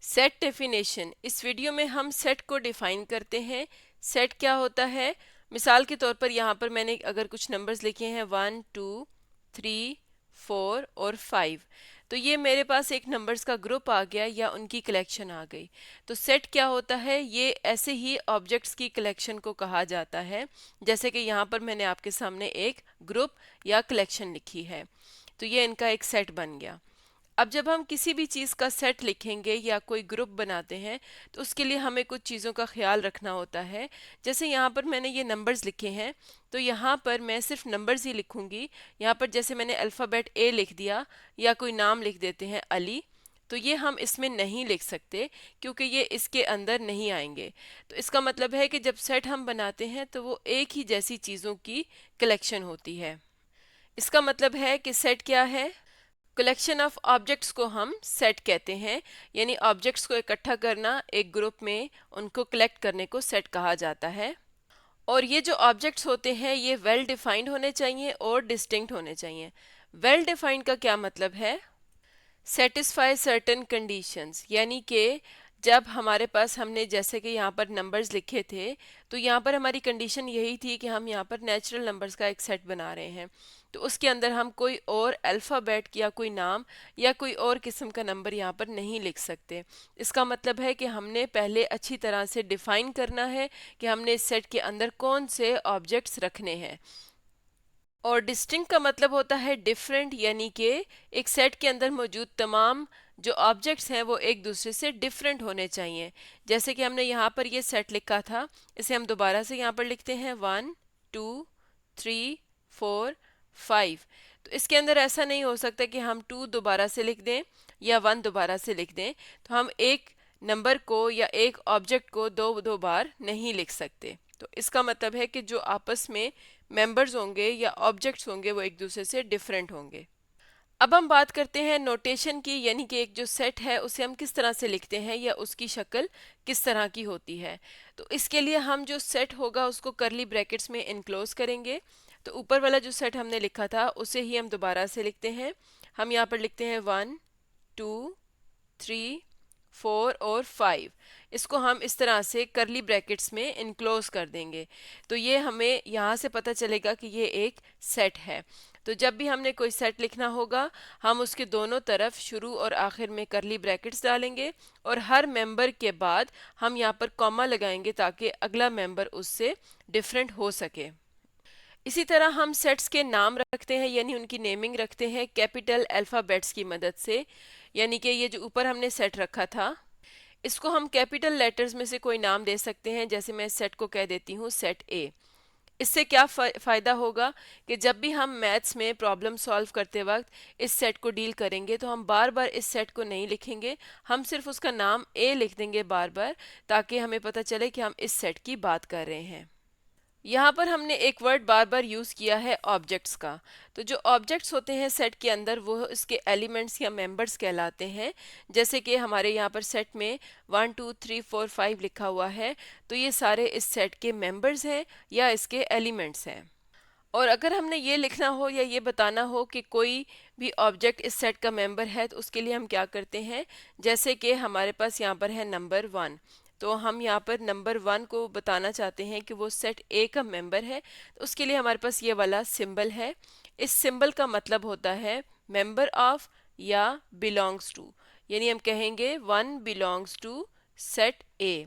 Set definition. इस video में हम सेट को डिफाइन करते हैं। सेट क्या होता है? मिसाल के तौर पर यहाँ पर मैंने अगर कुछ नंबर्स लिखे हैं 1 2 3 4 और 5, तो ये मेरे पास एक नंबर्स का ग्रुप आ गया या उनकी कलेक्शन आ गई। तो सेट क्या होता है? ये ऐसे ही ऑब्जेक्ट्स की कलेक्शन को कहा जाता है, जैसे कि यहाँ पर मैंने आपके सामने एक ग्रुप या कलेक्शन लिखी है, तो ये इनका एक सेट बन गया। अब जब हम किसी भी चीज़ का सेट लिखेंगे या कोई ग्रुप बनाते हैं, तो उसके लिए हमें कुछ चीज़ों का ख्याल रखना होता है। जैसे यहाँ पर मैंने ये नंबर्स लिखे हैं, तो यहाँ पर मैं सिर्फ नंबर्स ही लिखूंगी। यहाँ पर जैसे मैंने अल्फ़ाबेट ए लिख दिया या कोई नाम लिख देते हैं अली, तो ये हम इसमें नहीं लिख सकते क्योंकि ये इसके अंदर नहीं आएंगे। तो इसका मतलब है कि जब सेट हम बनाते हैं तो वो एक ही जैसी चीज़ों की कलेक्शन होती है। इसका मतलब है कि सेट क्या है? कलेक्शन ऑफ ऑब्जेक्ट्स को हम सेट कहते हैं, यानी ऑब्जेक्ट्स को इकट्ठा करना, एक ग्रुप में उनको कलेक्ट करने को सेट कहा जाता है। और ये जो ऑब्जेक्ट्स होते हैं ये वेल डिफाइंड होने चाहिए और डिस्टिंक्ट होने चाहिए। वेल डिफाइंड का क्या मतलब है? सेटिस्फाई सर्टेन कंडीशंस, यानी कि जब हमारे पास हमने जैसे कि यहाँ पर नंबर्स लिखे थे, तो यहाँ पर हमारी कंडीशन यही थी कि हम यहाँ पर नेचुरल नंबर्स का एक सेट बना रहे हैं, तो उसके अंदर हम कोई और अल्फ़ाबेट या कोई नाम या कोई और किस्म का नंबर यहाँ पर नहीं लिख सकते। इसका मतलब है कि हमने पहले अच्छी तरह से डिफ़ाइन करना है कि हमने इस सेट के अंदर कौन से ऑब्जेक्ट्स रखने हैं। और डिस्टिंक्ट का मतलब होता है डिफरेंट, यानी कि एक सेट के अंदर मौजूद तमाम जो ऑब्जेक्ट्स हैं वो एक दूसरे से डिफरेंट होने चाहिए। जैसे कि हमने यहाँ पर ये सेट लिखा था, इसे हम दोबारा से यहाँ पर लिखते हैं 1 2 3 4 5। तो इसके अंदर ऐसा नहीं हो सकता कि हम 2 दोबारा से लिख दें या 1 दोबारा से लिख दें। तो हम एक नंबर को या एक ऑब्जेक्ट को दो दो बार नहीं लिख सकते। तो इसका मतलब है कि जो आपस में मेंबर्स होंगे या ऑब्जेक्ट्स होंगे वो एक दूसरे से डिफरेंट होंगे। अब हम बात करते हैं नोटेशन की, यानी कि एक जो सेट है उसे हम किस तरह से लिखते हैं या उसकी शक्ल किस तरह की होती है। तो इसके लिए हम जो सेट होगा उसको करली ब्रैकेट्स में इनक्लोज करेंगे। तो ऊपर वाला जो सेट हमने लिखा था उसे ही हम दोबारा से लिखते हैं। हम यहाँ पर लिखते हैं 1 2 3 4 और 5। इसको हम इस तरह से करली ब्रैकेट्स में इनक्लोज कर देंगे, तो ये हमें यहाँ से पता चलेगा कि ये एक सेट है। तो जब भी हमने कोई सेट लिखना होगा हम उसके दोनों तरफ शुरू और आखिर में करली ब्रैकेट्स डालेंगे और हर मेंबर के बाद हम यहाँ पर कॉमा लगाएंगे ताकि अगला मेंबर उससे डिफरेंट हो सके। इसी तरह हम सेट्स के नाम रखते हैं, यानी उनकी नेमिंग रखते हैं कैपिटल अल्फ़ाबेट्स की मदद से। यानी कि ये जो ऊपर हमने सेट रखा था इसको हम कैपिटल लेटर्स में से कोई नाम दे सकते हैं। जैसे मैं इस सेट को कह देती हूँ सेट ए। इससे क्या फ़ायदा होगा कि जब भी हम मैथ्स में प्रॉब्लम सॉल्व करते वक्त इस सेट को डील करेंगे तो हम बार बार इस सेट को नहीं लिखेंगे, हम सिर्फ उसका नाम ए लिख देंगे बार बार, ताकि हमें पता चले कि हम इस सेट की बात कर रहे हैं। यहाँ पर हमने एक वर्ड बार बार यूज़ किया है ऑब्जेक्ट्स का। तो जो ऑब्जेक्ट्स होते हैं सेट के अंदर वो इसके एलिमेंट्स या मेंबर्स कहलाते हैं। जैसे कि हमारे यहाँ पर सेट में 1 2 3 4 5 लिखा हुआ है, तो ये सारे इस सेट के मेंबर्स हैं या इसके एलिमेंट्स हैं। और अगर हमने ये लिखना हो या ये बताना हो कि कोई भी ऑब्जेक्ट इस सेट का मेंबर है, तो उसके लिए हम क्या करते हैं? जैसे कि हमारे पास यहाँ पर है नंबर 1, तो हम यहाँ पर नंबर 1 को बताना चाहते हैं कि वो सेट ए का मेंबर है, तो उसके लिए हमारे पास ये वाला सिंबल है। इस सिंबल का मतलब होता है मेंबर ऑफ या बिलोंग्स टू, यानी हम कहेंगे 1 बिलोंग्स टू सेट ए।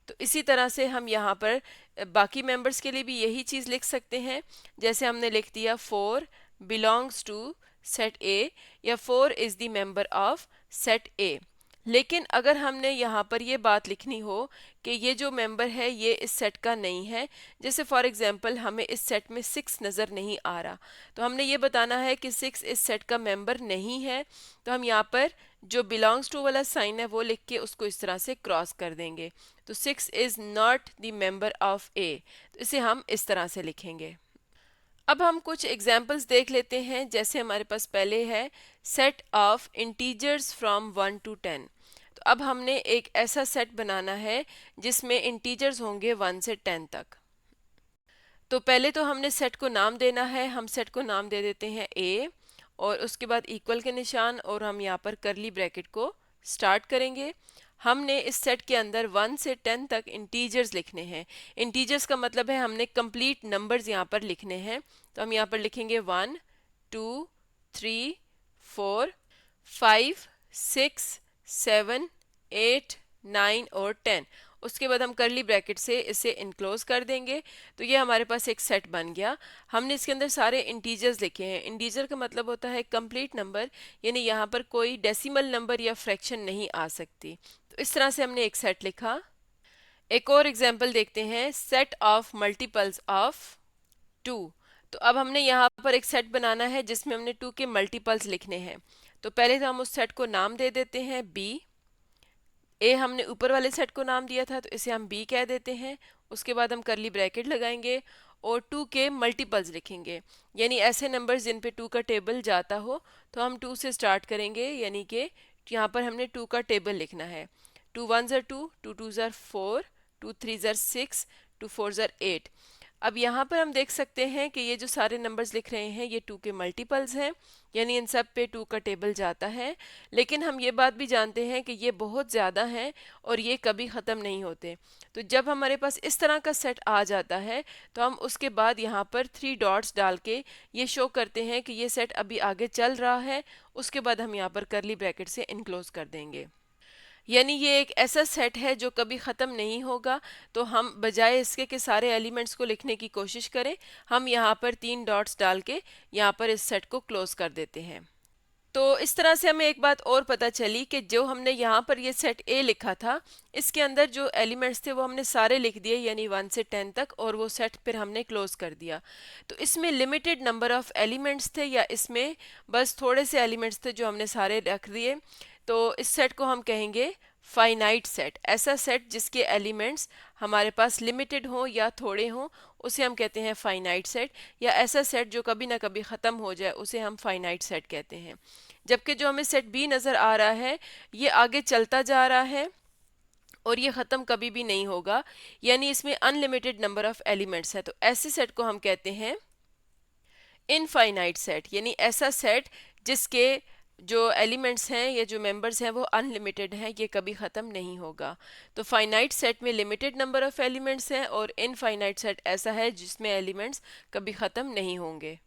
तो इसी तरह से हम यहाँ पर बाकी मेंबर्स के लिए भी यही चीज़ लिख सकते हैं। जैसे हमने लिख दिया 4 बिलोंग्स टू सेट ए या 4 is the member of set ए। लेकिन अगर हमने यहाँ पर ये बात लिखनी हो कि ये जो मेंबर है ये इस सेट का नहीं है, जैसे फॉर एग्जांपल हमें इस सेट में 6 नज़र नहीं आ रहा, तो हमने ये बताना है कि 6 इस सेट का मेंबर नहीं है, तो हम यहाँ पर जो बिलोंग्स टू वाला साइन है वो लिख के उसको इस तरह से क्रॉस कर देंगे। तो 6 is not the member of A, तो इसे हम इस तरह से लिखेंगे। अब हम कुछ एग्जाम्पल्स देख लेते हैं। जैसे हमारे पास पहले है set of integers from 1 to 10। तो अब हमने एक ऐसा सेट बनाना है जिसमें इंटीजर्स होंगे 1 से 10 तक। तो पहले तो हमने सेट को नाम देना है। हम सेट को नाम दे देते हैं ए और उसके बाद इक्वल के निशान और हम यहाँ पर करली ब्रैकेट को स्टार्ट करेंगे। हमने इस सेट के अंदर 1 से 10 तक इंटीजर्स लिखने हैं। इंटीजर्स का मतलब है हमने कंप्लीट नंबर्स यहाँ पर लिखने हैं। तो हम यहाँ पर लिखेंगे 1 2 3 4 5 6 7 8 9 और 10। उसके बाद हम करली ब्रैकेट से इसे इनक्लोज कर देंगे। तो ये हमारे पास एक सेट बन गया। हमने इसके अंदर सारे इंटीजर्स लिखे हैं। इंटीजर का मतलब होता है कंप्लीट नंबर, यानी यहाँ पर कोई डेसिमल नंबर या फ्रैक्शन नहीं आ सकती। तो इस तरह से हमने एक सेट लिखा। एक और एग्जांपल देखते हैं, सेट ऑफ मल्टीपल्स ऑफ 2। तो अब हमने यहाँ पर एक सेट बनाना है जिसमें हमने 2 के मल्टीपल्स लिखने हैं। तो पहले तो हम उस सेट को नाम दे देते हैं बी। ए हमने ऊपर वाले सेट को नाम दिया था तो इसे हम बी कह देते हैं। उसके बाद हम करली ब्रैकेट लगाएंगे और 2 के मल्टीपल्स लिखेंगे, यानी ऐसे नंबर्स जिन पे 2 का टेबल जाता हो। तो हम 2 से स्टार्ट करेंगे, यानी कि यहाँ पर हमने 2 का टेबल लिखना है। 2 1 ज़र 2, 2 2 ज़र 4, 2 3 ज़र 6, 2 4 ज़र 8। अब यहाँ पर हम देख सकते हैं कि ये जो सारे नंबर्स लिख रहे हैं ये 2 के मल्टीपल्स हैं, यानी इन सब पे 2 का टेबल जाता है। लेकिन हम ये बात भी जानते हैं कि ये बहुत ज़्यादा हैं और ये कभी ख़त्म नहीं होते। तो जब हमारे पास इस तरह का सेट आ जाता है तो हम उसके बाद यहाँ पर 3 डॉट्स डाल के ये शो करते हैं कि ये सेट अभी आगे चल रहा है। उसके बाद हम यहाँ पर करली ब्रैकेट से इनक्लोज कर देंगे, यानी ये एक ऐसा सेट है जो कभी ख़त्म नहीं होगा। तो हम बजाय इसके कि सारे एलिमेंट्स को लिखने की कोशिश करें, हम यहाँ पर 3 डॉट्स डाल के यहाँ पर इस सेट को क्लोज कर देते हैं। तो इस तरह से हमें एक बात और पता चली कि जो हमने यहाँ पर ये सेट ए लिखा था, इसके अंदर जो एलिमेंट्स थे वो हमने सारे लिख दिए, यानी 1 से 10 तक, और वो सेट फिर हमने क्लोज कर दिया। तो इसमें लिमिटेड नंबर ऑफ एलिमेंट्स थे या इसमें बस थोड़े से एलिमेंट्स थे जो हमने सारे रख दिए। तो इस सेट को हम कहेंगे फाइनाइट सेट। ऐसा सेट जिसके एलिमेंट्स हमारे पास लिमिटेड हों या थोड़े हों उसे हम कहते हैं फाइनाइट सेट, या ऐसा सेट जो कभी ना कभी ख़त्म हो जाए उसे हम फाइनाइट सेट कहते हैं। जबकि जो हमें सेट बी नज़र आ रहा है ये आगे चलता जा रहा है और ये ख़त्म कभी भी नहीं होगा, यानी इसमें अनलिमिटेड नंबर ऑफ एलिमेंट्स है। तो ऐसे सेट को हम कहते हैं इनफाइनाइट सेट, यानी ऐसा सेट जिसके जो एलिमेंट्स हैं या जो मेंबर्स हैं वो अनलिमिटेड हैं, ये कभी ख़त्म नहीं होगा। तो फाइनाइट सेट में लिमिटेड नंबर ऑफ एलिमेंट्स हैं और इनफाइनाइट सेट ऐसा है जिसमें एलिमेंट्स कभी ख़त्म नहीं होंगे।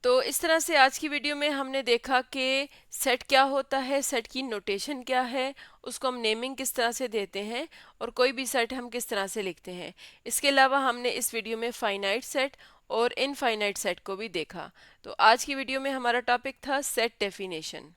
तो इस तरह से आज की वीडियो में हमने देखा कि सेट क्या होता है, सेट की नोटेशन क्या है, उसको हम नेमिंग किस तरह से देते हैं और कोई भी सेट हम किस तरह से लिखते हैं। इसके अलावा हमने इस वीडियो में फाइनाइट सेट और इनफाइनाइट सेट को भी देखा। तो आज की वीडियो में हमारा टॉपिक था सेट डेफिनेशन।